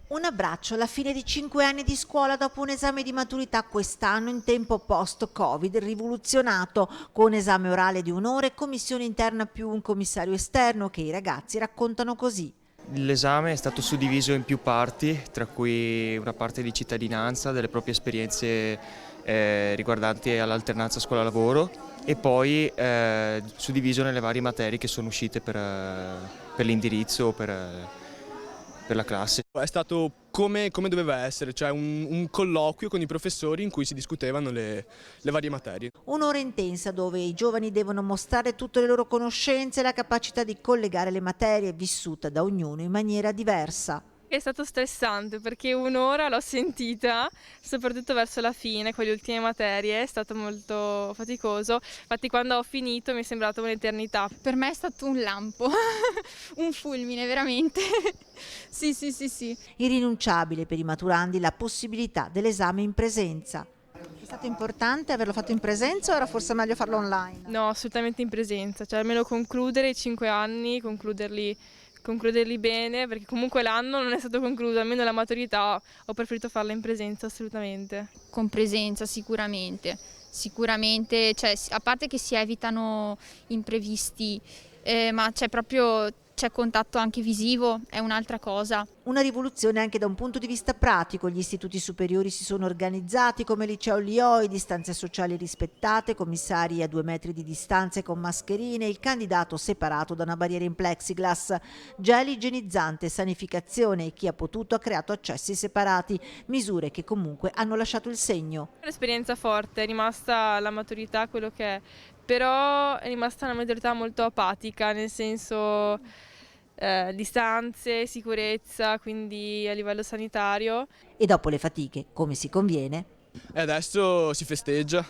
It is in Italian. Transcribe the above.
Un abbraccio alla fine di 5 anni di scuola dopo un esame di maturità quest'anno in tempo post-Covid, rivoluzionato, con esame orale di un'ora e commissione interna più un commissario esterno che i ragazzi raccontano così. L'esame è stato suddiviso in più parti, tra cui una parte di cittadinanza, delle proprie esperienze riguardanti all'alternanza scuola-lavoro e poi suddiviso nelle varie materie che sono uscite per l'indirizzo o per la classe. È stato come doveva essere, cioè un colloquio con i professori in cui si discutevano le varie materie. Un'ora intensa dove i giovani devono mostrare tutte le loro conoscenze e la capacità di collegare le materie vissuta da ognuno in maniera diversa. È stato stressante perché un'ora l'ho sentita, soprattutto verso la fine, con le ultime materie, è stato molto faticoso. Infatti quando ho finito mi è sembrato un'eternità. Per me è stato un lampo, un fulmine veramente. Sì, sì, sì, sì. Irrinunciabile per i maturandi la possibilità dell'esame in presenza. È stato importante averlo fatto in presenza o era forse meglio farlo online? No, assolutamente in presenza, cioè almeno concludere i 5 anni, concluderli bene, perché comunque l'anno non è stato concluso, almeno la maturità ho preferito farla in presenza assolutamente. Con presenza sicuramente, sicuramente, cioè, a parte che si evitano imprevisti, ma c'è contatto anche visivo, è un'altra cosa. Una rivoluzione anche da un punto di vista pratico. Gli istituti superiori si sono organizzati come liceo Lioi, distanze sociali rispettate, commissari a 2 metri di distanza e con mascherine, il candidato separato da una barriera in plexiglass, gel igienizzante, sanificazione e chi ha potuto ha creato accessi separati, misure che comunque hanno lasciato il segno. Un'esperienza forte, è rimasta la maturità quello che è, però è rimasta una maturità molto apatica, nel senso distanze, sicurezza, quindi a livello sanitario. E dopo le fatiche, come si conviene, E adesso si festeggia.